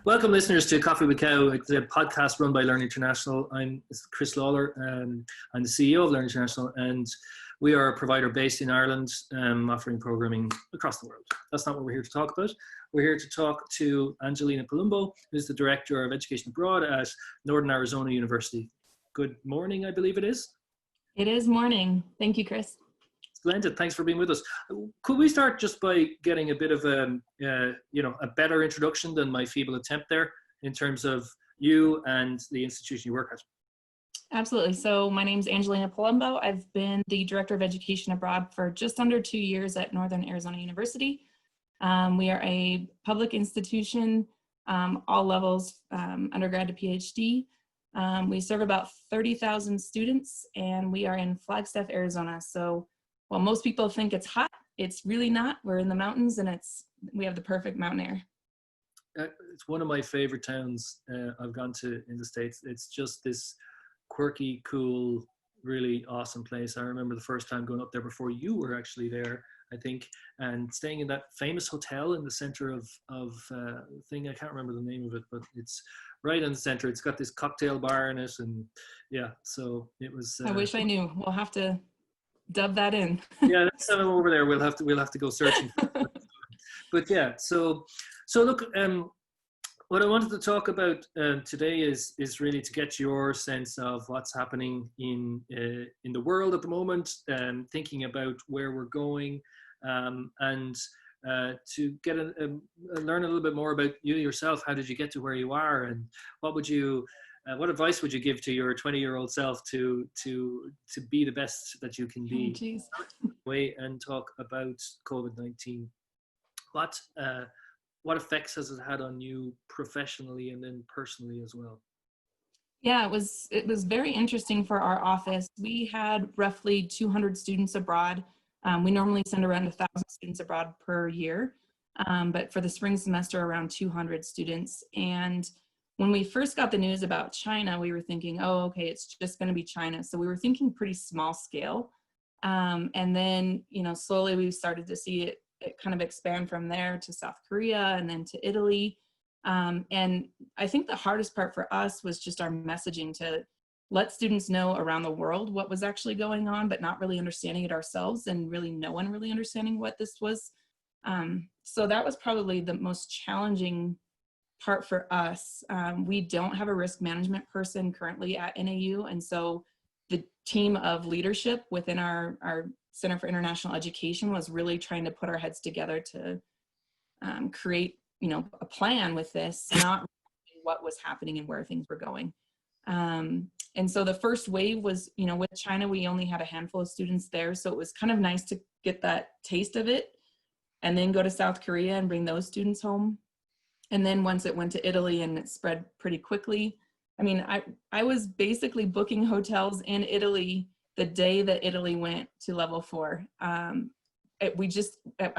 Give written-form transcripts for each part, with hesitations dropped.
Welcome, listeners, to Coffee with Cow, the podcast run by Learn International. I'm Chris Lawler. I'm the CEO of Learn International, and we are a provider based in Ireland, offering programming across the world. That's not what we're here to talk about. We're here to talk to Angelina Palumbo, who's the Director of Education Abroad at Northern Arizona University. Good morning, I believe it is. It is morning. Thank you, Chris. Splendid. Thanks for being with us. Could we start just by getting a bit of a better introduction than my feeble attempt there in terms of you and the institution you work at? Absolutely. So my name is Angelina Palumbo. I've been the Director of Education Abroad for just under 2 years at Northern Arizona University. We are a public institution, all levels, undergrad to PhD. We serve about 30,000 students, and we are in Flagstaff, Arizona. So while most people think it's hot, it's really not. We're in the mountains, and we have the perfect mountain air. It's one of my favorite towns I've gone to in the States. It's just this quirky, cool, really awesome place. I remember the first time going up there before you were actually there, I think, and staying in that famous hotel in the center of thing. I can't remember the name of it, but it's right in the center. It's got this cocktail bar in it, and yeah, so it was. I wish I knew. We'll have to dub that in. Yeah, next time I'm over there, we'll have to go searching for it. But yeah, so look, what I wanted to talk about today is really to get your sense of what's happening in the world at the moment, thinking about where we're going, and to get learn a little bit more about you yourself. How did you get to where you are, and what advice would you give to your 20-year-old self to be the best that you can be? Way and talk about COVID-19. What effects has it had on you professionally and then personally as well? Yeah, it was very interesting for our office. We had roughly 200 students abroad. We normally send around 1,000 students abroad per year, but for the spring semester, around 200 students. And when we first got the news about China, we were thinking, oh, okay, it's just going to be China. So we were thinking pretty small scale. And then, slowly we started to see it kind of expand from there to South Korea and then to Italy. And I think the hardest part for us was just our messaging to let students know around the world what was actually going on, but not really understanding it ourselves, and really no one really understanding what this was. So that was probably the most challenging part for us. We don't have a risk management person currently at NAU, and so the team of leadership within our Center for International Education was really trying to put our heads together to create, a plan with this, not really what was happening and where things were going. And so the first wave was, with China, we only had a handful of students there, so it was kind of nice to get that taste of it, and then go to South Korea and bring those students home. And then once it went to Italy and it spread pretty quickly, I was basically booking hotels in Italy the day that Italy went to level 4. I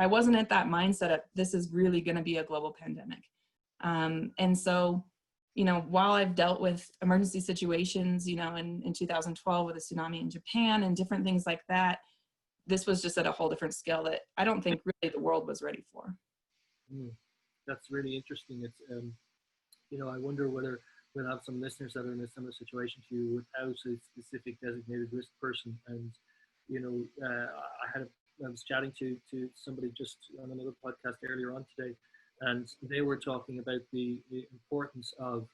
wasn't at that mindset of this is really going to be a global pandemic. And so, while I've dealt with emergency situations, in 2012 with a tsunami in Japan and different things like that, this was just at a whole different scale that I don't think really the world was ready for. That's really interesting. It's, I wonder whether we'll have some listeners that are in a similar situation to you without a specific designated risk person. And, I was chatting to somebody just on another podcast earlier on today, and they were talking about the importance of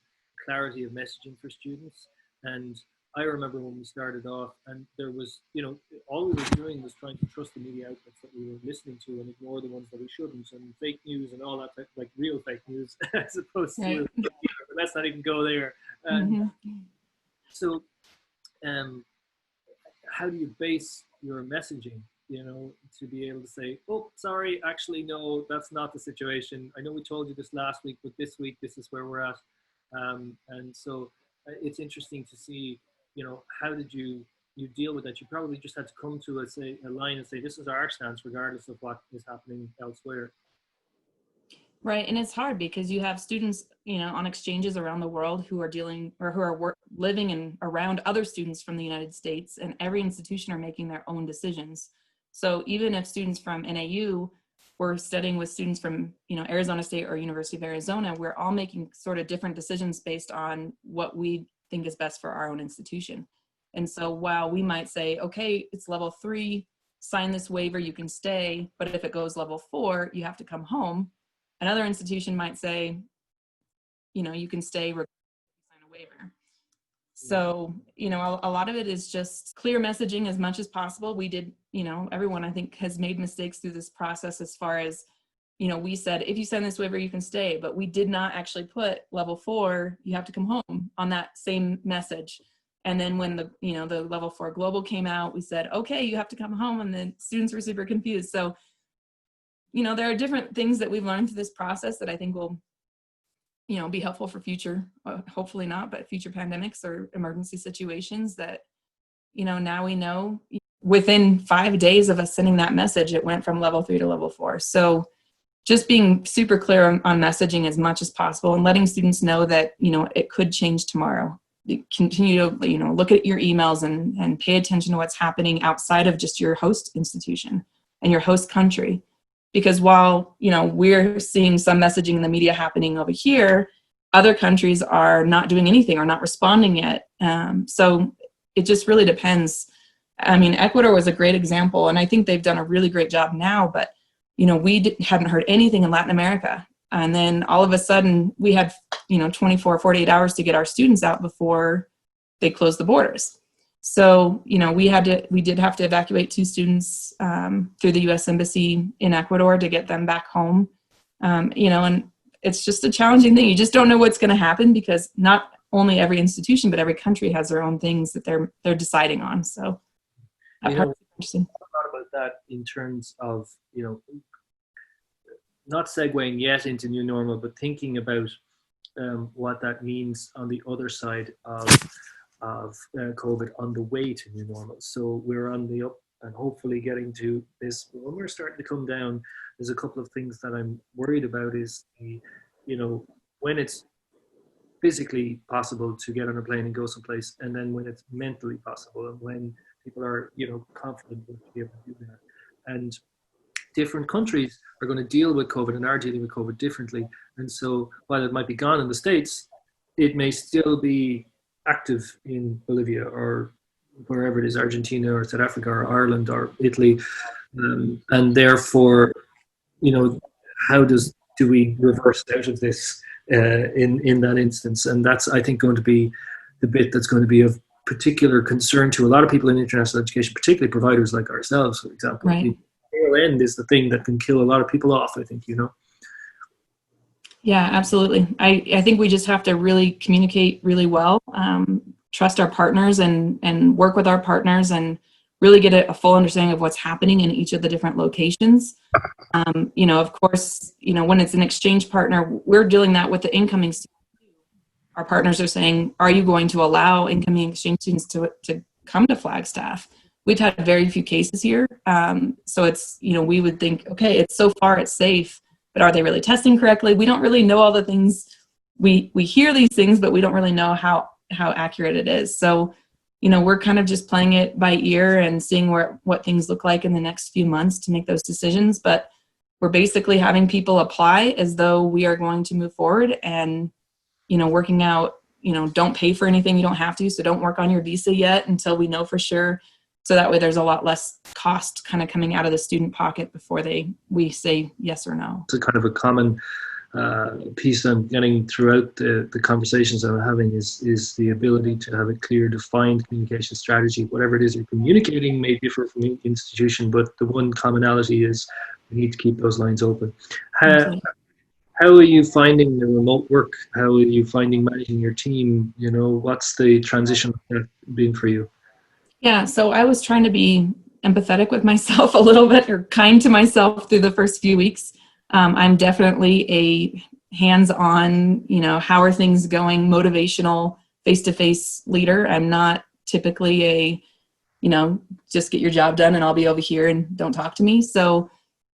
clarity of messaging for students. And I remember when we started off, and there was, all we were doing was trying to trust the media outlets that we were listening to and ignore the ones that we shouldn't, and fake news and all that type, like real fake news, as opposed to, but let's not even go there. So, how do you base your messaging, to be able to say, oh, sorry, actually, no, that's not the situation. I know we told you this last week, but this week, this is where we're at. And so it's interesting to see, how did you deal with that? You probably just had to come to a line and say, this is our stance, regardless of what is happening elsewhere. Right, and it's hard because you have students, on exchanges around the world who are living and around other students from the United States, and every institution are making their own decisions. So even if students from NAU we're studying with students from, Arizona State or University of Arizona, we're all making sort of different decisions based on what we think is best for our own institution. And so while we might say, okay, it's level 3, sign this waiver, you can stay, but if it goes level 4, you have to come home. Another institution might say, you can stay, sign a waiver. So, a lot of it is just clear messaging as much as possible. We did, everyone I think has made mistakes through this process as far as, we said, if you sign this waiver, you can stay, but we did not actually put level 4, you have to come home on that same message. And then when the level 4 global came out, we said, okay, you have to come home. And then students were super confused. So, there are different things that we've learned through this process that I think will, be helpful for future, hopefully not, but future pandemics or emergency situations that, now we know within 5 days of us sending that message, it went from level 3 to level 4. So just being super clear on messaging as much as possible and letting students know that, it could change tomorrow. Continue to, look at your emails and pay attention to what's happening outside of just your host institution and your host country. Because while, we're seeing some messaging in the media happening over here, other countries are not doing anything or not responding yet. So it just really depends. I mean, Ecuador was a great example, and I think they've done a really great job now, but, we hadn't heard anything in Latin America. And then all of a sudden we had, 24, 48 hours to get our students out before they closed the borders. So, we did have to evacuate 2 students through the U.S. Embassy in Ecuador to get them back home. And it's just a challenging thing. You just don't know what's going to happen because not only every institution, but every country has their own things that they're deciding on. So that part's interesting. I thought about that in terms of, not segueing yet into new normal, but thinking about what that means on the other side of COVID on the way to new normal. So we're on the up and hopefully getting to this. When we're starting to come down, there's a couple of things that I'm worried about is when it's physically possible to get on a plane and go someplace, and then when it's mentally possible and when people are, confident to be able to do that. And different countries are going to deal with COVID and are dealing with COVID differently. And so while it might be gone in the States, it may still be active in Bolivia or wherever it is, Argentina or South Africa or Ireland or Italy. And therefore, how do we reverse out of this in that instance? And that's, I think, going to be the bit that's going to be of particular concern to a lot of people in international education, particularly providers like ourselves, for example. Right. The tail end is the thing that can kill a lot of people off, I think, Yeah, absolutely. I think we just have to really communicate really well, trust our partners and work with our partners and really get a full understanding of what's happening in each of the different locations. Of course, when it's an exchange partner, we're dealing that with the incoming students. Our partners are saying, are you going to allow incoming exchange students to come to Flagstaff? We've had very few cases here. So it's, we would think, okay, it's so far it's safe, but are they really testing correctly? We don't really know all the things. We hear these things, but we don't really know how accurate it is. So, we're kind of just playing it by ear and seeing what things look like in the next few months to make those decisions. But we're basically having people apply as though we are going to move forward and, working out, don't pay for anything you don't have to. So don't work on your visa yet until we know for sure. So that way there's a lot less cost kind of coming out of the student pocket before we say yes or no. It's a kind of a common piece I'm getting throughout the conversations I'm having is the ability to have a clear, defined communication strategy. Whatever it is you're communicating may differ from each institution, but the one commonality is we need to keep those lines open. How are you finding the remote work? How are you finding managing your team? What's the transition been for you? Yeah, so I was trying to be empathetic with myself a little bit or kind to myself through the first few weeks. I'm definitely a hands-on, how are things going, motivational, face-to-face leader. I'm not typically a, just get your job done and I'll be over here and don't talk to me. So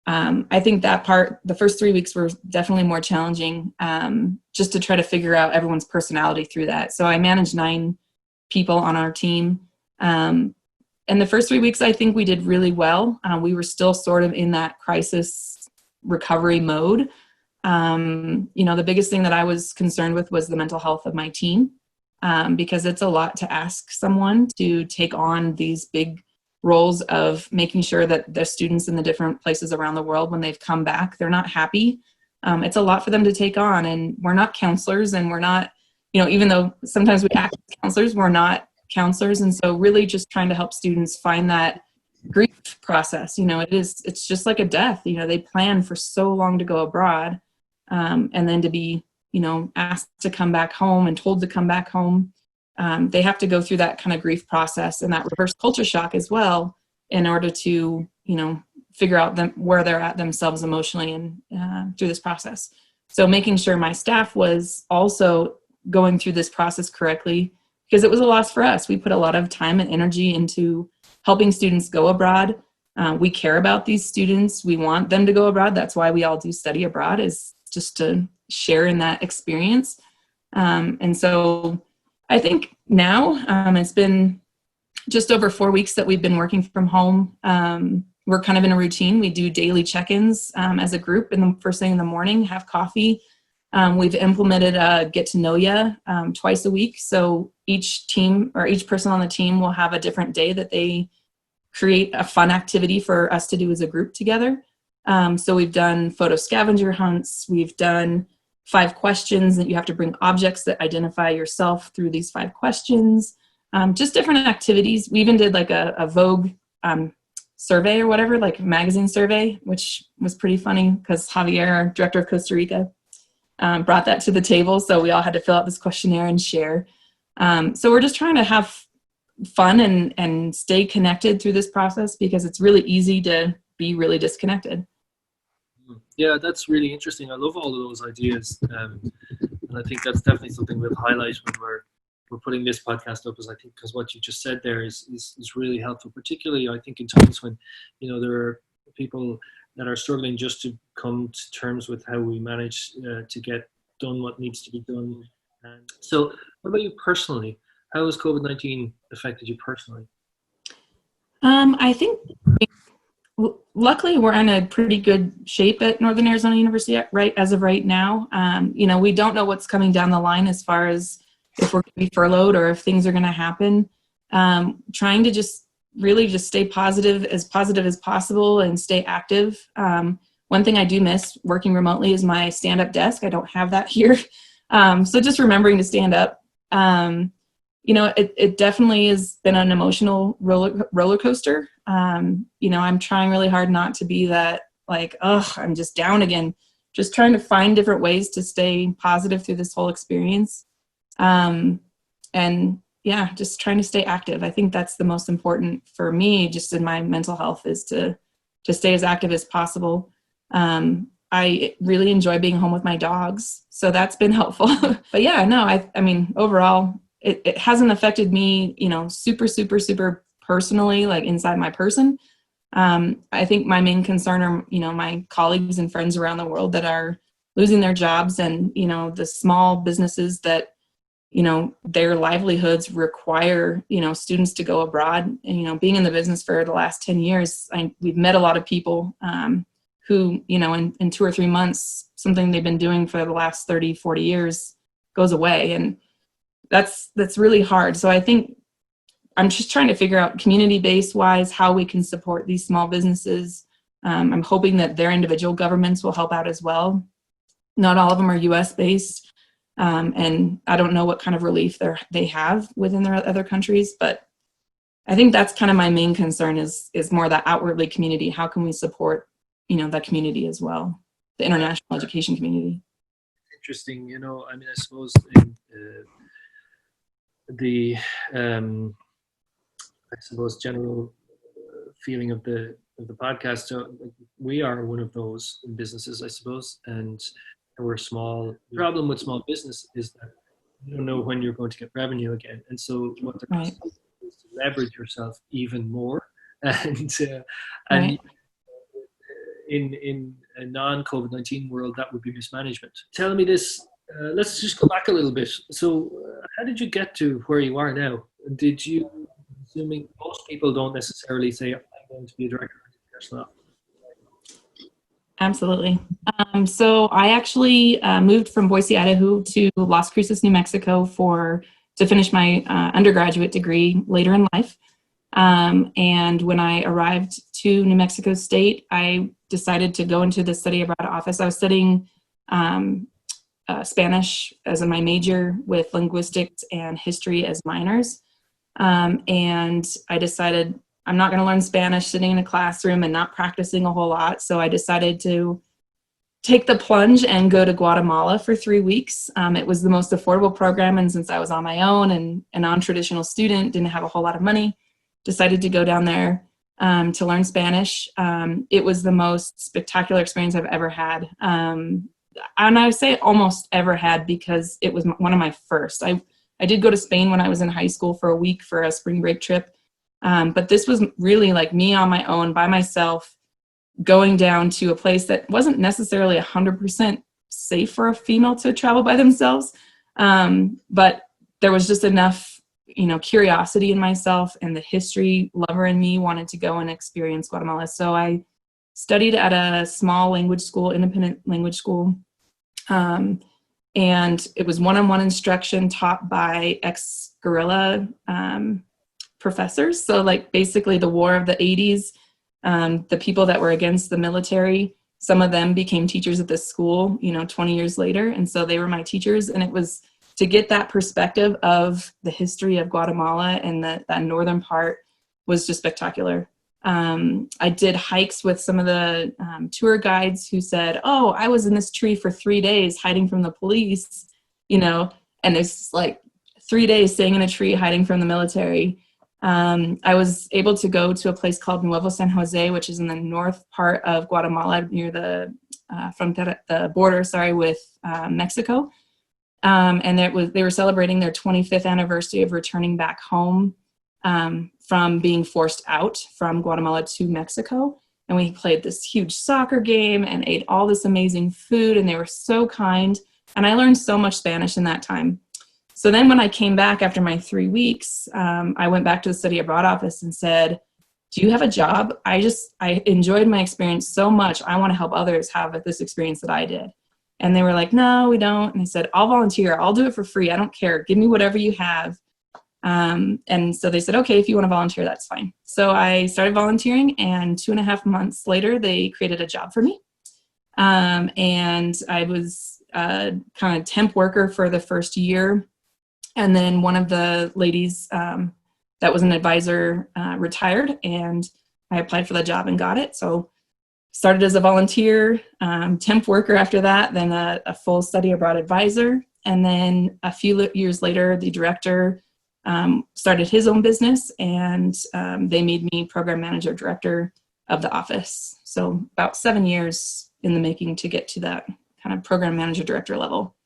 I think that part, the first 3 weeks were definitely more challenging just to try to figure out everyone's personality through that. So I managed 9 people on our team. And the first 3 weeks, I think we did really well. We were still sort of in that crisis recovery mode. The biggest thing that I was concerned with was the mental health of my team, because it's a lot to ask someone to take on these big roles of making sure that the students in the different places around the world, when they've come back, they're not happy. It's a lot for them to take on, and we're not counselors, and we're not, even though sometimes we act as counselors, we're not counselors. And so really just trying to help students find that grief process. It's just like a death. They plan for so long to go abroad, and then to be, asked to come back home and told to come back home. They have to go through that kind of grief process and that reverse culture shock as well in order to, figure out where they're at themselves emotionally and through this process. So making sure my staff was also going through this process correctly, because it was a loss for us. We put a lot of time and energy into helping students go abroad. We care about these students. We want them to go abroad. That's why we all do study abroad, is just to share in that experience. And so I think now it's been just over 4 weeks that we've been working from home. We're kind of in a routine. We do daily check-ins as a group in the first thing in the morning, have coffee. We've implemented a get to know ya twice a week. So each team or each person on the team will have a different day that they create a fun activity for us to do as a group together. So we've done photo scavenger hunts. We've done 5 questions that you have to bring objects that identify yourself through these 5 questions. Just different activities. We even did like a Vogue survey or whatever, like a magazine survey, which was pretty funny because Javier, our director of Costa Rica, brought that to the table. So we all had to fill out this questionnaire and share. So we're just trying to have fun and stay connected through this process, because it's really easy to be really disconnected. Yeah, that's really interesting. I love all of those ideas, and I think that's definitely something we'll highlight when we're putting this podcast up. Is I think because what you just said there is really helpful, particularly I think in times when there are people that are struggling just to come to terms with how we manage to get done what needs to be done. And so, what about you personally? How has COVID-19 affected you personally? I think luckily we're in a pretty good shape at Northern Arizona University right as of right now. We don't know what's coming down the line as far as if we're going to be furloughed or if things are going to happen. Trying to just really stay positive as possible and stay active. One thing I do miss working remotely is my stand-up desk. I don't have that here. So just remembering to stand up. It definitely has been an emotional roller coaster. I'm trying really hard not to be that like, oh, I'm just down again. Just trying to find different ways to stay positive through this whole experience. And yeah, just trying to stay active. I think that's the most important for me, just in my mental health, is to stay as active as possible. I really enjoy being home with my dogs, so that's been helpful. But yeah, no, I mean, overall, it hasn't affected me, super personally, like inside my person. I think my main concern are, my colleagues and friends around the world that are losing their jobs, and, the small businesses that, their livelihoods require, students to go abroad. And, being in the business for the last 10 years, we've met a lot of people who, in 2 or 3 months, something they've been doing for the last 30, 40 years goes away. And that's really hard. So I think I'm just trying to figure out community-based wise how we can support these small businesses. I'm hoping that their individual governments will help out as well. Not all of them are US based. And I don't know what kind of relief they have within their other countries, but I think that's kind of my main concern is more that outwardly community. How can we support, that community as well, the international education community? Interesting. I mean, I suppose in, the general feeling of the podcast. So we are one of those businesses, I suppose, and we're small. The problem with small business is that you don't know when you're going to get revenue again, and so what they're Right. is to leverage yourself even more, and Right. in a non-COVID-19 world, that would be mismanagement. Tell me this. Let's just go back a little bit. So, how did you get to where you are now? Did you, assuming most people don't necessarily say, I'm going to be a director of international. Absolutely. So I actually moved from Boise, Idaho to Las Cruces, New Mexico to finish my undergraduate degree later in life. And when I arrived to New Mexico State, I decided to go into the study abroad office. I was studying Spanish as my major with linguistics and history as minors. And I decided I'm not going to learn Spanish sitting in a classroom and not practicing a whole lot. So I decided to take the plunge and go to Guatemala for 3 weeks. It was the most affordable program. And since I was on my own and a non-traditional student, didn't have a whole lot of money, decided to go down there to learn Spanish. It was the most spectacular experience I've ever had. And I would say almost ever had because it was one of my first. I did go to Spain when I was in high school for a week for a spring break trip. But this was really like me on my own, by myself, going down to a place that wasn't necessarily 100% safe for a female to travel by themselves. But there was just enough, curiosity in myself, and the history lover in me wanted to go and experience Guatemala. So I studied at a small language school, independent language school. And it was one-on-one instruction taught by ex-guerrilla professors. So like basically the war of the 80s, the people that were against the military, some of them became teachers at this school, 20 years later. And so they were my teachers. And it was to get that perspective of the history of Guatemala, and that northern part was just spectacular. I did hikes with some of the tour guides who said, oh, I was in this tree for 3 days hiding from the police, and it's like 3 days staying in a tree hiding from the military. I was able to go to a place called Nuevo San Jose, which is in the north part of Guatemala near the border, with Mexico. And they were celebrating their 25th anniversary of returning back home from being forced out from Guatemala to Mexico. And we played this huge soccer game and ate all this amazing food, and they were so kind. And I learned so much Spanish in that time. So then when I came back after my 3 weeks, I went back to the study abroad office and said, do you have a job? I enjoyed my experience so much. I want to help others have this experience that I did. And they were like, no, we don't. And I said, I'll volunteer. I'll do it for free. I don't care. Give me whatever you have. And so they said, okay, if you want to volunteer, that's fine. So I started volunteering, and 2.5 months later, they created a job for me. And I was kind of temp worker for the first year. And then one of the ladies that was an advisor retired, and I applied for the job and got it. So started as a volunteer, temp worker after that, then a full study abroad advisor. And then a few years later, the director started his own business, and they made me program manager director of the office. So about 7 years in the making to get to that kind of program manager director level.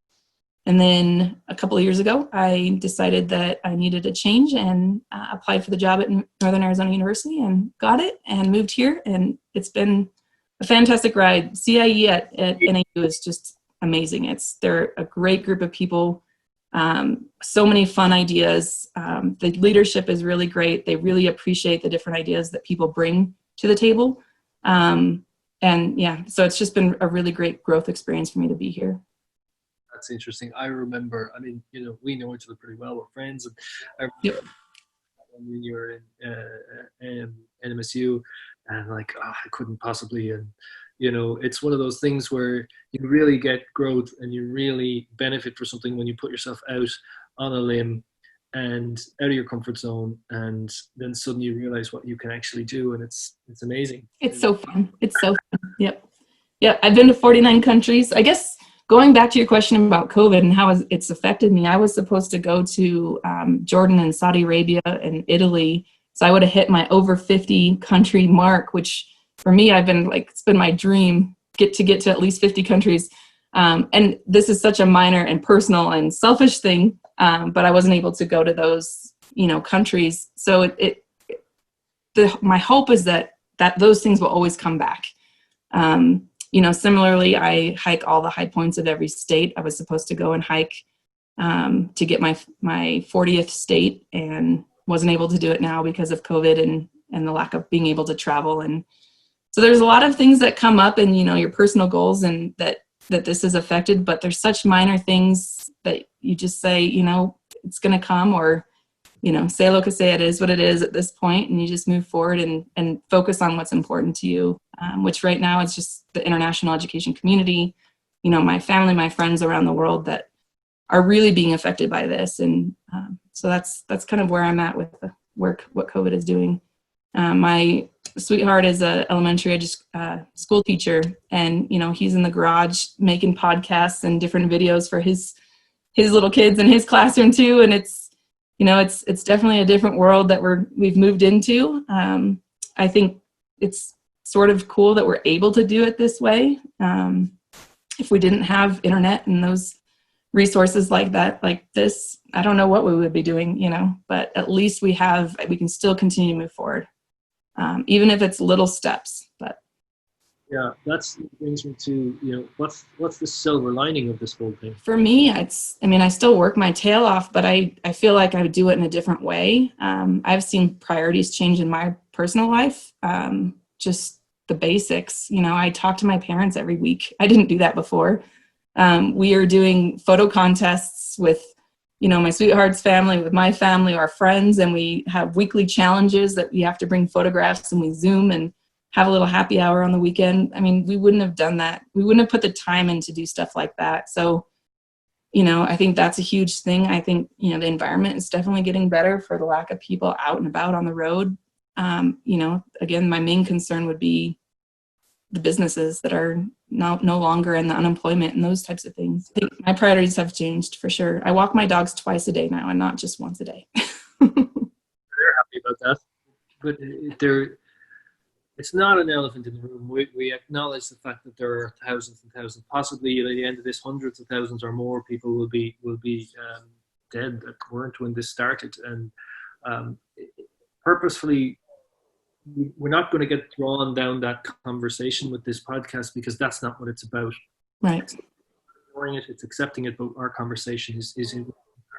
And then a couple of years ago, I decided that I needed a change and applied for the job at Northern Arizona University and got it and moved here. And it's been a fantastic ride. CIE at NAU is just amazing. They're a great group of people. So many fun ideas. The leadership is really great. They really appreciate the different ideas that people bring to the table. And yeah, so it's just been a really great growth experience for me to be here. That's interesting. I remember, we know each other pretty well. We're friends. And I remember when you were in NMSU, and I couldn't possibly. And, it's one of those things where you really get growth and you really benefit for something when you put yourself out on a limb and out of your comfort zone, and then suddenly you realize what you can actually do, and it's amazing. It's so fun. It's so fun. Yep. Yeah, I've been to 49 countries. I guess going back to your question about COVID and how it's affected me, I was supposed to go to Jordan and Saudi Arabia and Italy. So I would have hit my over 50 country mark, which for me, it's been my dream get to at least 50 countries. And this is such a minor and personal and selfish thing, but I wasn't able to go to those, countries. So my hope is that those things will always come back. Similarly, I hike all the high points of every state. I was supposed to go and hike to get my 40th state, and wasn't able to do it now because of COVID and the lack of being able to travel. And So there's a lot of things that come up in, your personal goals and that this is affected, but there's such minor things that you just say, it's going to come, or, say lo que say, it is what it is at this point, and you just move forward and focus on what's important to you, which right now is just the international education community, my family, my friends around the world that are really being affected by this. And so that's kind of where I'm at with the work, what COVID is doing. My sweetheart is a elementary school teacher, and he's in the garage making podcasts and different videos for his little kids in his classroom too. And it's definitely a different world that we've moved into. I think it's sort of cool that we're able to do it this way. If we didn't have internet and those resources like this, I don't know what we would be doing, but at least we can still continue to move forward. Even if it's little steps. But yeah, that brings me to what's the silver lining of this whole thing? For me, I still work my tail off, but I feel like I would do it in a different way. I've seen priorities change in my personal life. Just the basics. I talk to my parents every week. I didn't do that before. We are doing photo contests with my sweetheart's family, with my family, our friends, and we have weekly challenges that we have to bring photographs, and we Zoom and have a little happy hour on the weekend. We wouldn't have done that. We wouldn't have put the time in to do stuff like that. So, I think that's a huge thing. I think, the environment is definitely getting better for the lack of people out and about on the road. Again, my main concern would be the businesses that are no longer in the unemployment and those types of things. I think my priorities have changed for sure. I walk my dogs twice a day now and not just once a day. They're happy about that. But it's not an elephant in the room. We acknowledge the fact that there are thousands and thousands, possibly at the end of this, hundreds of thousands or more people will be dead that weren't when this started. And purposefully, we're not going to get drawn down that conversation with this podcast, because that's not what it's about. Right. It's ignoring it, it's accepting it, but our conversation is in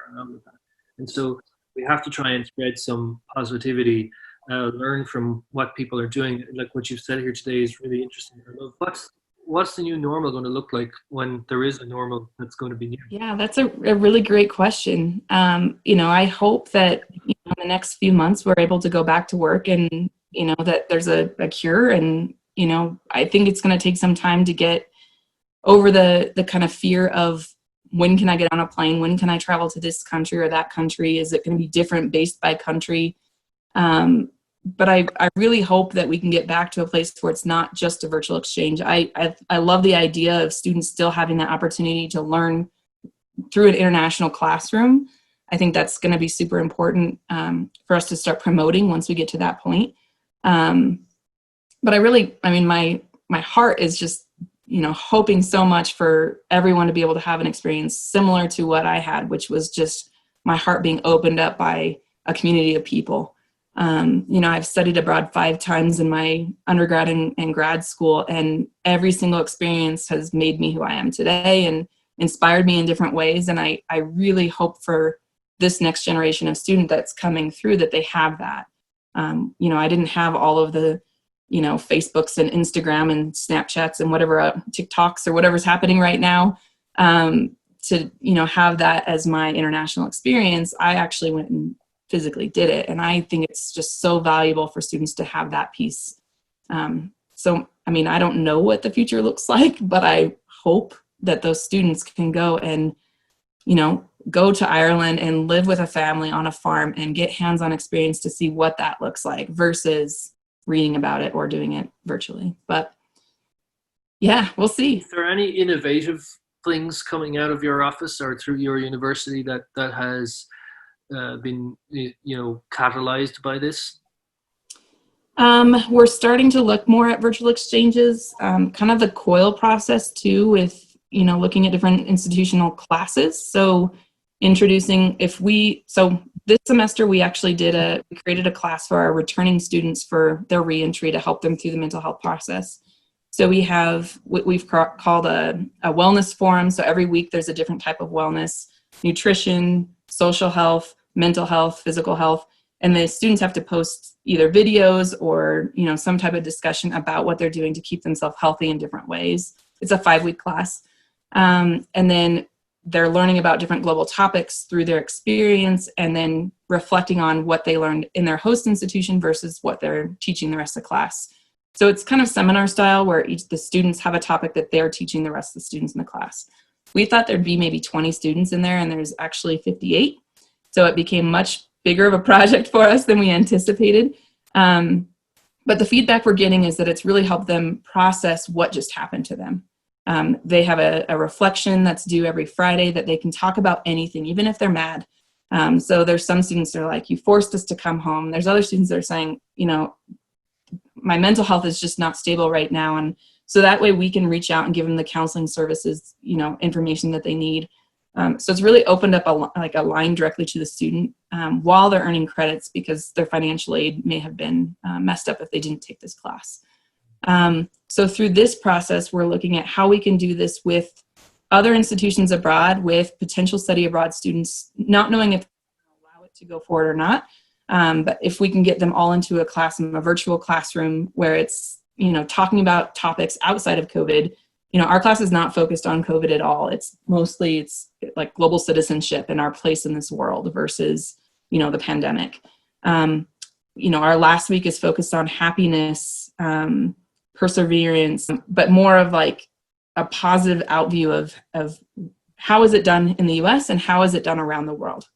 parallel with that. And so we have to try and spread some positivity, learn from what people are doing. Like what you've said here today is really interesting. What's the new normal going to look like when there is a normal that's going to be new? Yeah, that's a really great question. I hope that in the next few months we're able to go back to work, and that there's a cure. And I think it's going to take some time to get over the kind of fear of, when can I get on a plane? When can I travel to this country or that country? Is it going to be different based by country? But I really hope that we can get back to a place where it's not just a virtual exchange. I love the idea of students still having that opportunity to learn through an international classroom. I think that's going to be super important for us to start promoting once we get to that point. But my heart is just, hoping so much for everyone to be able to have an experience similar to what I had, which was just my heart being opened up by a community of people. I've studied abroad 5 times in my undergrad and grad school, and every single experience has made me who I am today and inspired me in different ways. And I really hope for this next generation of student that's coming through that they have that. I didn't have all of the, Facebooks and Instagram and Snapchats and whatever, TikToks or whatever's happening right now, to, have that as my international experience. I actually went and physically did it. And I think it's just so valuable for students to have that piece. So, I don't know what the future looks like, but I hope that those students can go and, go to Ireland and live with a family on a farm and get hands-on experience to see what that looks like versus reading about it or doing it virtually. But yeah, we'll see. Is there any innovative things coming out of your office or through your university that has been, catalyzed by this? We're starting to look more at virtual exchanges, kind of the COIL process too, with, looking at different institutional classes. So this semester we actually we created a class for our returning students for their reentry to help them through the mental health process. So we have what we've called a wellness forum. So every week there's a different type of wellness: nutrition, social health, mental health, physical health. And the students have to post either videos or, some type of discussion about what they're doing to keep themselves healthy in different ways. It's a 5-week class. And then they're learning about different global topics through their experience and then reflecting on what they learned in their host institution versus what they're teaching the rest of the class. So it's kind of seminar style where the students have a topic that they're teaching the rest of the students in the class. We thought there'd be maybe 20 students in there, and there's actually 58. So it became much bigger of a project for us than we anticipated. But the feedback we're getting is that it's really helped them process what just happened to them. They have a reflection that's due every Friday that they can talk about anything, even if they're mad. So there's some students that are like, you forced us to come home. There's other students that are saying, my mental health is just not stable right now. And so that way we can reach out and give them the counseling services, information that they need. So it's really opened up a line directly to the student while they're earning credits, because their financial aid may have been messed up if they didn't take this class. So through this process, we're looking at how we can do this with other institutions abroad, with potential study abroad students, not knowing if they'll allow it to go forward or not. But if we can get them all into a classroom, a virtual classroom where it's, talking about topics outside of COVID. Our class is not focused on COVID at all. It's like global citizenship and our place in this world versus, the pandemic. Our last week is focused on happiness, perseverance, but more of like a positive outview of how is it done in the US and how is it done around the world.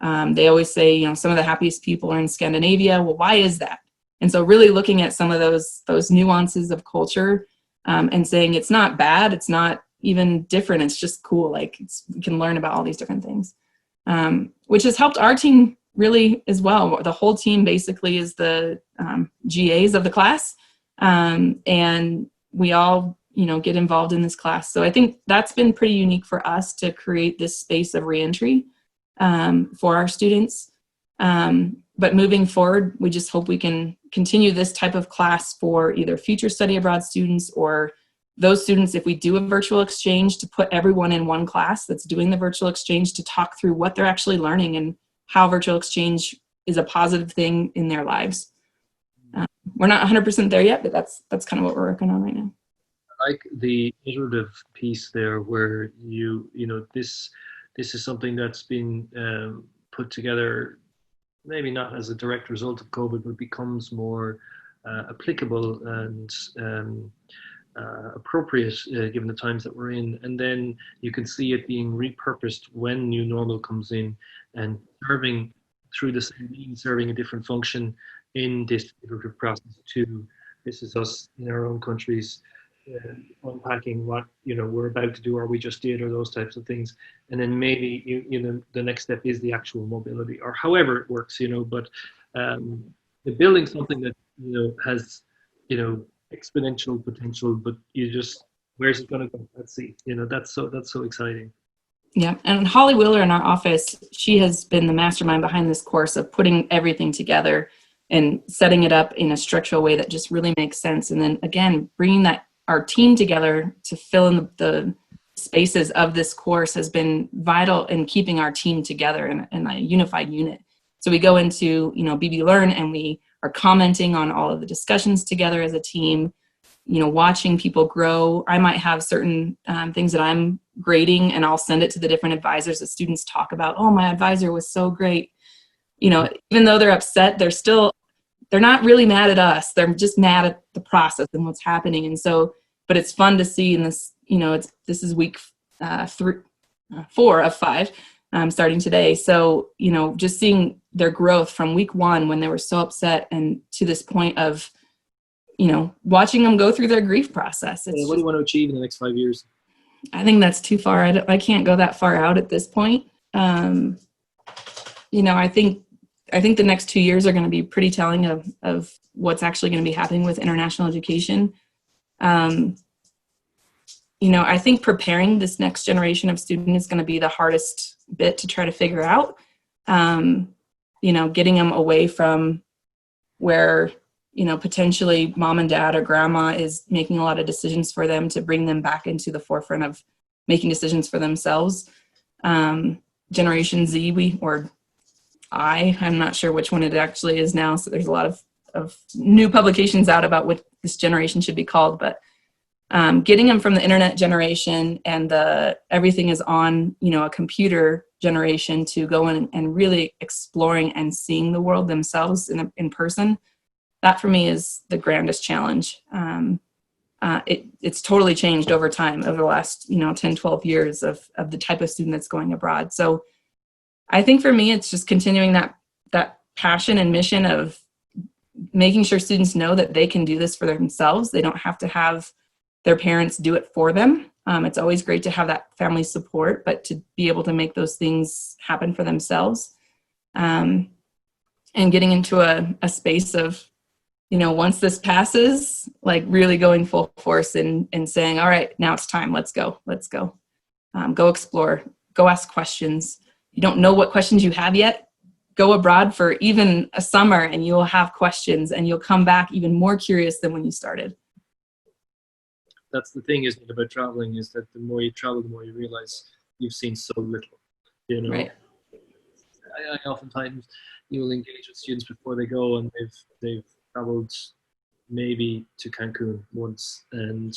They always say, some of the happiest people are in Scandinavia. Well, why is that? And so really looking at some of those nuances of culture and saying it's not bad, it's not even different, it's just cool. Like we can learn about all these different things, which has helped our team really as well. The whole team basically is the GAs of the class, and we all get involved in this class. So I think that's been pretty unique for us to create this space of reentry for our students. But moving forward, we just hope we can continue this type of class for either future study abroad students or those students, if we do a virtual exchange, to put everyone in one class that's doing the virtual exchange to talk through what they're actually learning and how virtual exchange is a positive thing in their lives. We're not 100% there yet, but that's kind of what we're working on right now. I like the iterative piece there where this is something that's been put together, maybe not as a direct result of COVID, but becomes more applicable and appropriate given the times that we're in. And then you can see it being repurposed when new normal comes in and serving through the same means, serving a different function in this iterative process too. This is us in our own countries unpacking what we're about to do or we just did, or those types of things, and then maybe the next step is the actual mobility or however it works, but building something that has exponential potential, but where's it going to go? Let's see. That's so exciting. Yeah, and Holly Wheeler in our office, she has been the mastermind behind this course of putting everything together and setting it up in a structural way that just really makes sense, and then again bringing our team together to fill in the spaces of this course has been vital in keeping our team together in a unified unit. So we go into, BB Learn and we are commenting on all of the discussions together as a team, watching people grow. I might have certain things that I'm grading and I'll send it to the different advisors that students talk about. Oh, my advisor was so great. Even though they're upset, they're not really mad at us. They're just mad at the process and what's happening. And so, but it's fun to see in this, this is week 4 of 5, starting today. So, just seeing their growth from week 1 when they were so upset and to this point of, watching them go through their grief process. What do you want to achieve in the next 5 years? I think that's too far. I can't go that far out at this point. I think the next 2 years are going to be pretty telling of what's actually going to be happening with international education. I think preparing this next generation of student is going to be the hardest bit to try to figure out. Getting them away from where, potentially mom and dad or grandma is making a lot of decisions for them, to bring them back into the forefront of making decisions for themselves. Generation Z, I'm not sure which one it actually is now. So there's a lot of new publications out about what this generation should be called, but getting them from the internet generation and everything is on, a computer generation to go in and really exploring and seeing the world themselves in person. That for me is the grandest challenge. It's totally changed over time, over the last, 10, 12 years of the type of student that's going abroad. So I think for me, it's just continuing that passion and mission of making sure students know that they can do this for themselves. They don't have to have their parents do it for them. It's always great to have that family support, but to be able to make those things happen for themselves. And getting into a space of, once this passes, like really going full force and saying, all right, now it's time, let's go. Go explore, go ask questions. You don't know what questions you have yet, go abroad for even a summer and you'll have questions and you'll come back even more curious than when you started. That's the thing, isn't it, about traveling, is that the more you travel, the more you realize you've seen so little, Right. I oftentimes, you will engage with students before they go and they've traveled maybe to Cancun once, and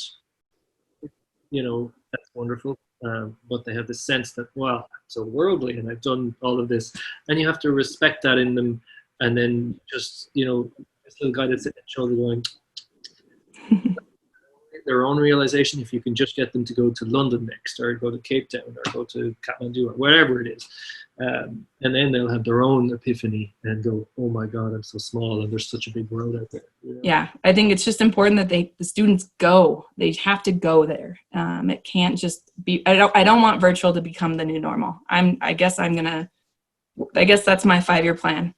that's wonderful, but they have the sense that, well, I'm so worldly and I've done all of this, and you have to respect that in them, and then just this little guy that's sitting at the shoulder going their own realization. If you can just get them to go to London next, or go to Cape Town, or go to Kathmandu, or wherever it is, and then they'll have their own epiphany and go, oh my God, I'm so small and there's such a big world out there. Yeah, I think it's just important that the students go. They have to go there. It can't just be. I don't want virtual to become the new normal. I guess that's my 5-year plan.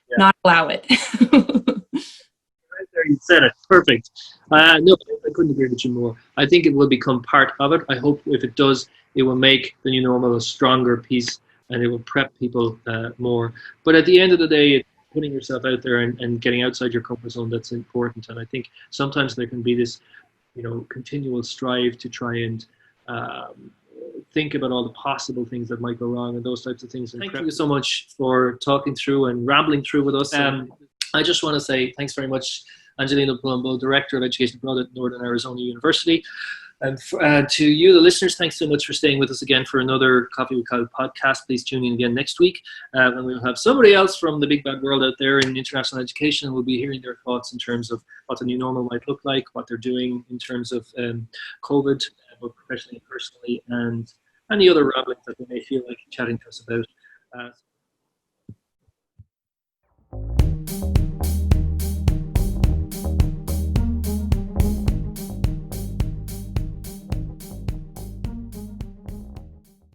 Yeah. Not allow it. Right there, you said it. Perfect. No, I couldn't agree with you more. I think it will become part of it. I hope if it does, it will make the new normal a stronger piece, and it will prep people more. But at the end of the day, it's putting yourself out there and getting outside your comfort zone that's important. And I think sometimes there can be this, continual strive to try and think about all the possible things that might go wrong and those types of things. Thank you so much for talking through and rambling through with us. I just want to say thanks very much, Angelina Palumbo, Director of Education Abroad at Northern Arizona University. And to you, the listeners, thanks so much for staying with us again for another Coffee with Kyle podcast. Please tune in again next week when we'll have somebody else from the big bad world out there in international education. We'll be hearing their thoughts in terms of what the new normal might look like, what they're doing in terms of COVID, both professionally and personally, and any other ramblings that they may feel like chatting to us about.